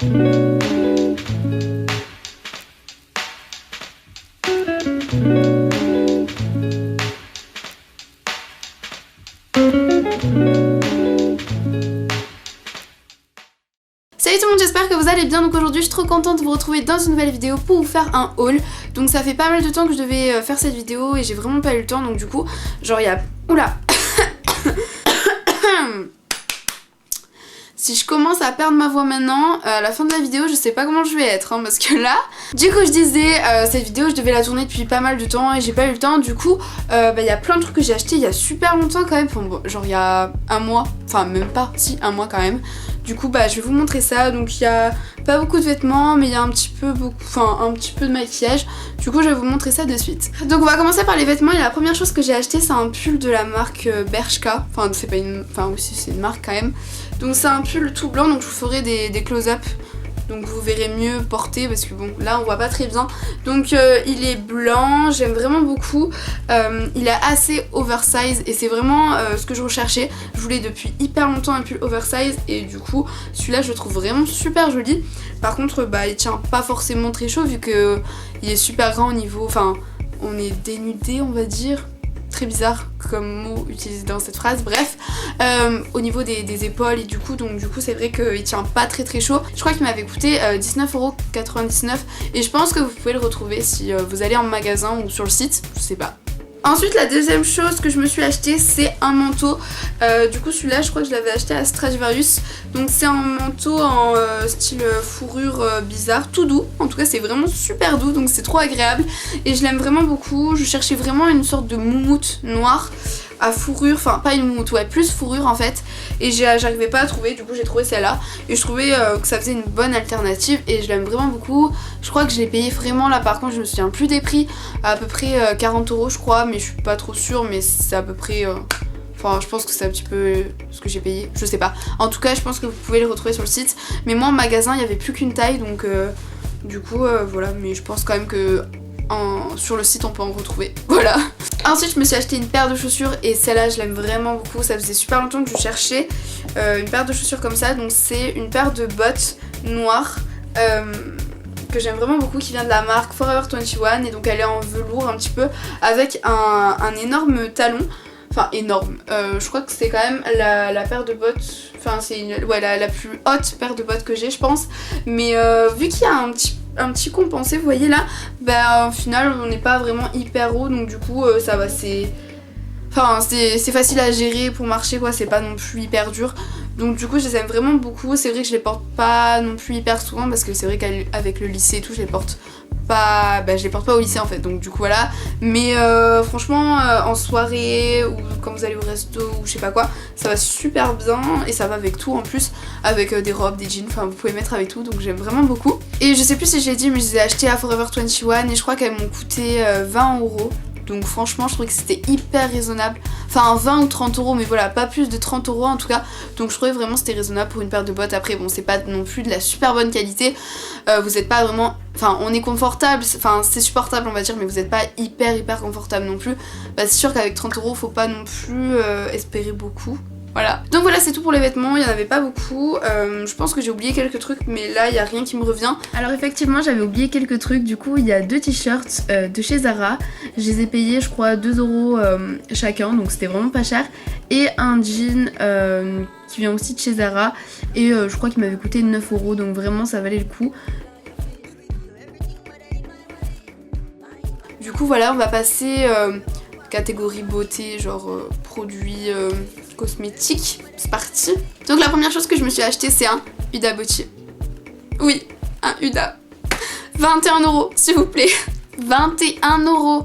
Salut tout le monde, j'espère que vous allez bien. Donc aujourd'hui je suis trop contente de vous retrouver dans une nouvelle vidéo pour vous faire un haul. Donc ça fait pas mal de temps que je devais faire cette vidéo et j'ai vraiment pas eu le temps, donc du coup genre il y a... Oula. Si je commence à perdre ma voix maintenant, à la fin de la vidéo, je sais pas comment je vais être, hein, parce que là... Du coup je disais, cette vidéo je devais la tourner depuis pas mal de temps et j'ai pas eu le temps. Du coup, y a plein de trucs que j'ai acheté il y a super longtemps quand même, enfin, bon, genre il y a un mois, enfin même pas, si un mois quand même. Du coup je vais vous montrer ça. Donc il y a pas beaucoup de vêtements mais il y a un petit peu de maquillage. Du coup je vais vous montrer ça de suite. Donc on va commencer par les vêtements et la première chose que j'ai acheté c'est un pull de la marque Bershka. Enfin c'est pas une... Enfin aussi c'est une marque quand même. Donc c'est un pull tout blanc, donc je vous ferai des close-up. Donc vous verrez mieux porter parce que bon là on voit pas très bien. Donc il est blanc, j'aime vraiment beaucoup. Il est assez oversize et c'est vraiment ce que je recherchais. Je voulais depuis hyper longtemps un pull oversize et du coup celui-là je le trouve vraiment super joli. Par contre il tient pas forcément très chaud vu que il est super grand au niveau... Enfin on est dénudé on va dire. Très bizarre comme mot utilisé dans cette phrase, bref, au niveau des épaules et du coup c'est vrai qu'il tient pas très chaud. Je crois qu'il m'avait coûté 19,99€ et je pense que vous pouvez le retrouver si vous allez en magasin ou sur le site, je sais pas. Ensuite la deuxième chose que je me suis acheté c'est un manteau. Du coup celui-là je crois que je l'avais acheté à Stradivarius. Donc c'est un manteau en style fourrure bizarre, tout doux. En tout cas c'est vraiment super doux donc c'est trop agréable et je l'aime vraiment beaucoup. Je cherchais vraiment une sorte de moumoute noire à fourrure, enfin pas une moumoute, ouais plus fourrure en fait. Et j'arrivais pas à trouver, du coup j'ai trouvé celle-là. Et je trouvais que ça faisait une bonne alternative et je l'aime vraiment beaucoup. Je crois que je l'ai payé vraiment là par contre je me souviens plus des prix. À peu près 40€ je crois mais je suis pas trop sûre mais c'est à peu près... Enfin je pense que c'est un petit peu ce que j'ai payé, je sais pas. En tout cas je pense que vous pouvez le retrouver sur le site. Mais moi en magasin il y avait plus qu'une taille donc du coup voilà. Mais je pense quand même que sur le site on peut en retrouver, voilà. Ensuite je me suis acheté une paire de chaussures et celle-là je l'aime vraiment beaucoup. Ça faisait super longtemps que je cherchais une paire de chaussures comme ça. Donc c'est une paire de bottes noires que j'aime vraiment beaucoup qui vient de la marque Forever 21 et donc elle est en velours un petit peu avec un énorme talon. Enfin énorme, je crois que c'est quand même la paire de bottes, enfin c'est la plus haute paire de bottes que j'ai je pense. Mais vu qu'il y a un petit compensé, vous voyez là, au final on n'est pas vraiment hyper haut donc du coup ça va, c'est facile à gérer pour marcher quoi, c'est pas non plus hyper dur. Donc du coup je les aime vraiment beaucoup. C'est vrai que je les porte pas non plus hyper souvent parce que c'est vrai qu'avec le lycée et tout je les porte pas, je les porte pas au lycée en fait donc du coup voilà. Mais franchement en soirée ou quand vous allez au resto ou je sais pas quoi, ça va super bien et ça va avec tout en plus, avec des robes, des jeans, enfin vous pouvez mettre avec tout donc j'aime vraiment beaucoup. Et je sais plus si j'ai dit mais je les ai achetées à Forever 21 et je crois qu'elles m'ont coûté 20€. Donc franchement je trouvais que c'était hyper raisonnable. Enfin 20 ou 30€ mais voilà pas plus de 30€ en tout cas. Donc je trouvais vraiment que c'était raisonnable pour une paire de bottes. Après bon c'est pas non plus de la super bonne qualité. Vous êtes pas vraiment... Enfin on est confortable, enfin c'est supportable on va dire mais vous êtes pas hyper confortable non plus. C'est sûr qu'avec 30€ faut pas non plus espérer beaucoup. Voilà. Donc voilà c'est tout pour les vêtements, il n'y en avait pas beaucoup. Je pense que j'ai oublié quelques trucs mais là il n'y a rien qui me revient. Alors effectivement j'avais oublié quelques trucs, du coup il y a deux t-shirts de chez Zara. Je les ai payés je crois 2€ chacun donc c'était vraiment pas cher. Et un jean qui vient aussi de chez Zara et je crois qu'il m'avait coûté 9€ donc vraiment ça valait le coup. Du coup voilà on va passer catégorie beauté genre produits cosmétiques, c'est parti. Donc la première chose que je me suis acheté c'est un Huda Beauty. Oui, un Huda. 21€ s'il vous plaît. 21€.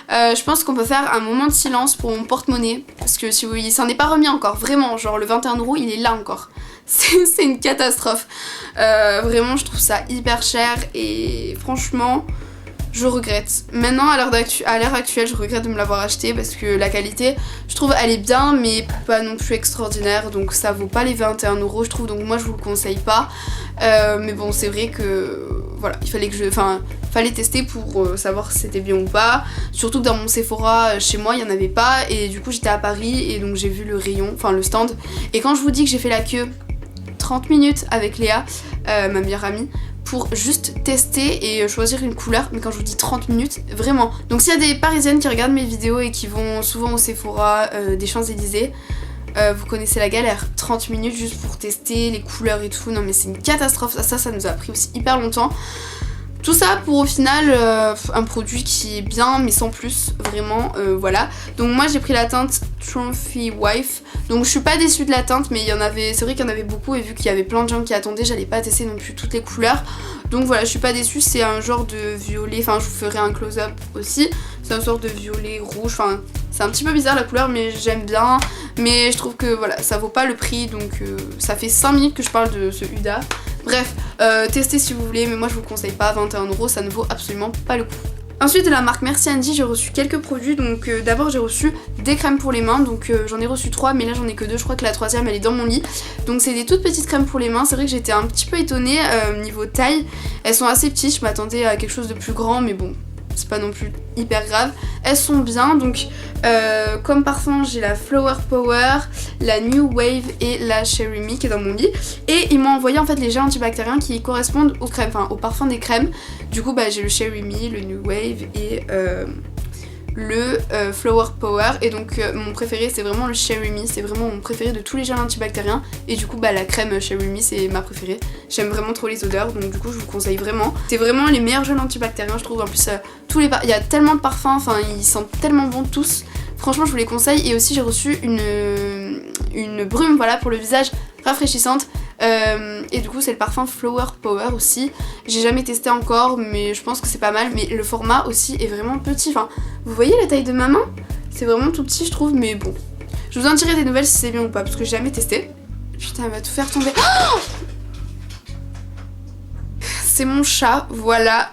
Je pense qu'on peut faire un moment de silence pour mon porte-monnaie parce que si vous voyez, il s'en est pas remis encore, vraiment, genre le 21€ il est là encore. C'est une catastrophe. Vraiment je trouve ça hyper cher et franchement je regrette. Maintenant à l'heure actuelle je regrette de me l'avoir acheté parce que la qualité je trouve elle est bien mais pas non plus extraordinaire donc ça vaut pas les 21€ je trouve donc moi je vous le conseille pas. Mais bon c'est vrai que voilà il fallait que fallait tester pour savoir si c'était bien ou pas. Surtout que dans mon Sephora chez moi il y en avait pas et du coup j'étais à Paris et donc j'ai vu le rayon, enfin le stand et quand je vous dis que j'ai fait la queue 30 minutes avec Léa, ma meilleure amie, pour juste tester et choisir une couleur. Mais quand je vous dis 30 minutes, vraiment. Donc s'il y a des Parisiennes qui regardent mes vidéos et qui vont souvent au Sephora des Champs-Élysées, vous connaissez la galère. 30 minutes juste pour tester les couleurs et tout. Non mais c'est une catastrophe. Ça nous a pris aussi hyper longtemps. Tout ça pour au final un produit qui est bien mais sans plus, vraiment, voilà. Donc moi j'ai pris la teinte Trophy Wife. Donc je suis pas déçue de la teinte, mais il y en avait, c'est vrai qu'il y en avait beaucoup et vu qu'il y avait plein de gens qui attendaient, j'allais pas tester non plus toutes les couleurs. Donc voilà, je suis pas déçue, c'est un genre de violet, enfin je vous ferai un close-up aussi. C'est un genre de violet rouge, enfin c'est un petit peu bizarre la couleur mais j'aime bien. Mais je trouve que voilà, ça vaut pas le prix, donc ça fait 5 minutes que je parle de ce Huda. Bref, testez si vous voulez, mais moi je vous conseille pas, 21€, ça ne vaut absolument pas le coup. Ensuite de la marque Merci Andy, j'ai reçu quelques produits. Donc d'abord j'ai reçu des crèmes pour les mains, donc j'en ai reçu 3 mais là j'en ai que 2, je crois que la troisième elle est dans mon lit. Donc c'est des toutes petites crèmes pour les mains, c'est vrai que j'étais un petit peu étonnée niveau taille. Elles sont assez petites, je m'attendais à quelque chose de plus grand mais bon, c'est pas non plus hyper grave. Elles sont bien, donc comme parfum j'ai la Flower Power, la New Wave et la Cherry Me qui est dans mon lit. Et ils m'ont envoyé en fait les gels antibactériens qui correspondent aux crèmes, enfin au parfum des crèmes. Du coup bah j'ai le Cherry Me, le New Wave et le Flower Power. Et donc mon préféré c'est vraiment le Cherry Me, c'est vraiment mon préféré de tous les gels antibactériens. Et du coup bah la crème Cherry Me c'est ma préférée. J'aime vraiment trop les odeurs, donc du coup je vous conseille vraiment. C'est vraiment les meilleurs gels antibactériens je trouve. En plus il y a tellement de parfums, enfin ils sentent tellement bon tous. Franchement je vous les conseille. Et aussi j'ai reçu une brume, voilà, pour le visage, rafraîchissante. Et du coup c'est le parfum Flower Power aussi. J'ai jamais testé encore mais je pense que c'est pas mal. Mais le format aussi est vraiment petit. Enfin vous voyez la taille de ma main? C'est vraiment tout petit je trouve, mais bon. Je vous en dirai des nouvelles si c'est bien ou pas parce que j'ai jamais testé. Putain elle va tout faire tomber. Oh, c'est mon chat, voilà.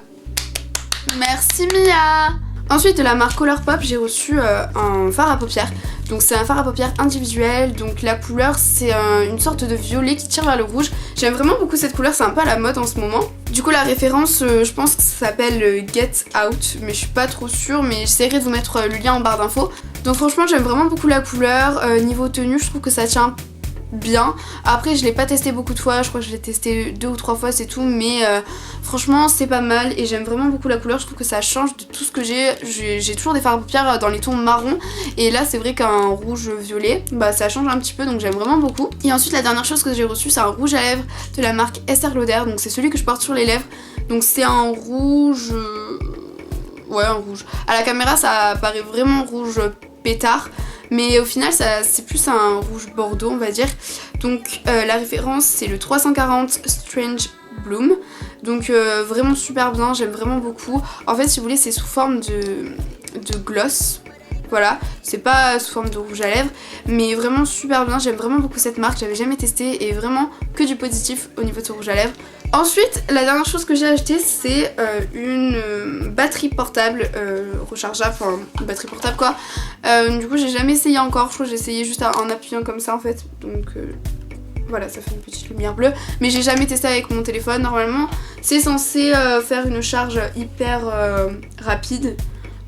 Merci Mia. Ensuite de la marque Colourpop j'ai reçu un fard à paupières. Donc c'est un fard à paupières individuel, donc la couleur c'est une sorte de violet qui tire vers le rouge. J'aime vraiment beaucoup cette couleur, c'est un peu à la mode en ce moment. Du coup la référence je pense que ça s'appelle Get Out, mais je suis pas trop sûre, mais j'essaierai de vous mettre le lien en barre d'infos. Donc franchement j'aime vraiment beaucoup la couleur, niveau tenue je trouve que ça tient bien. Après je l'ai pas testé beaucoup de fois, je crois que je l'ai testé 2 ou 3 fois c'est tout, mais franchement c'est pas mal et j'aime vraiment beaucoup la couleur. Je trouve que ça change de tout ce que j'ai toujours des fards à paupières dans les tons marron et là c'est vrai qu'un rouge violet bah ça change un petit peu, donc j'aime vraiment beaucoup. Et ensuite la dernière chose que j'ai reçu c'est un rouge à lèvres de la marque Estée Lauder, donc c'est celui que je porte sur les lèvres. Donc c'est un rouge, ouais un rouge, à la caméra ça paraît vraiment rouge pétard, mais au final c'est plus un rouge bordeaux on va dire. Donc la référence c'est le 340 Strange Bloom. Donc vraiment super bien, j'aime vraiment beaucoup. En fait si vous voulez c'est sous forme de gloss. Voilà, c'est pas sous forme de rouge à lèvres, mais vraiment super bien, j'aime vraiment beaucoup cette marque, j'avais jamais testé et vraiment que du positif au niveau de ce rouge à lèvres. Ensuite, la dernière chose que j'ai acheté c'est une batterie portable rechargeable, enfin une batterie portable quoi. Du coup j'ai jamais essayé encore, je crois que j'ai essayé juste en appuyant comme ça en fait, donc voilà ça fait une petite lumière bleue, mais j'ai jamais testé avec mon téléphone. Normalement c'est censé faire une charge hyper rapide.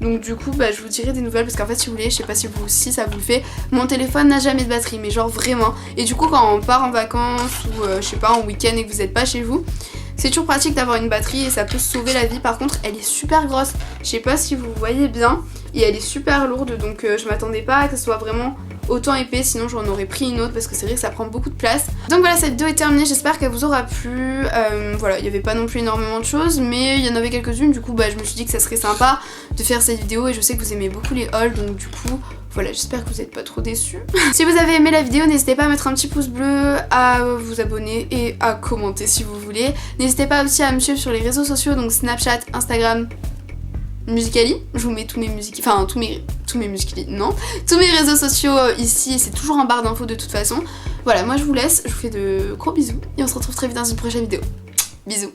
Donc du coup bah, je vous dirai des nouvelles parce qu'en fait si vous voulez, je sais pas si vous aussi ça vous le fait, mon téléphone n'a jamais de batterie, mais genre vraiment. Et du coup quand on part en vacances ou je sais pas en week-end et que vous n'êtes pas chez vous, c'est toujours pratique d'avoir une batterie et ça peut sauver la vie. Par contre elle est super grosse, je sais pas si vous voyez bien, et elle est super lourde, donc je m'attendais pas à que ce soit vraiment autant épais, sinon j'en aurais pris une autre parce que c'est vrai que ça prend beaucoup de place. Donc voilà, cette vidéo est terminée, j'espère qu'elle vous aura plu. Voilà, il n'y avait pas non plus énormément de choses, mais il y en avait quelques-unes, du coup bah, je me suis dit que ça serait sympa de faire cette vidéo et je sais que vous aimez beaucoup les hauls, donc du coup voilà, j'espère que vous n'êtes pas trop déçus. Si vous avez aimé la vidéo, n'hésitez pas à mettre un petit pouce bleu, à vous abonner et à commenter si vous voulez. N'hésitez pas aussi à me suivre sur les réseaux sociaux, donc Snapchat, Instagram, Musical.ly, je vous mets tous mes musiques, enfin tous mes Musical.ly, non, tous mes réseaux sociaux ici, c'est toujours en barre d'infos de toute façon. Voilà, moi je vous laisse, je vous fais de gros bisous et on se retrouve très vite dans une prochaine vidéo. Bisous.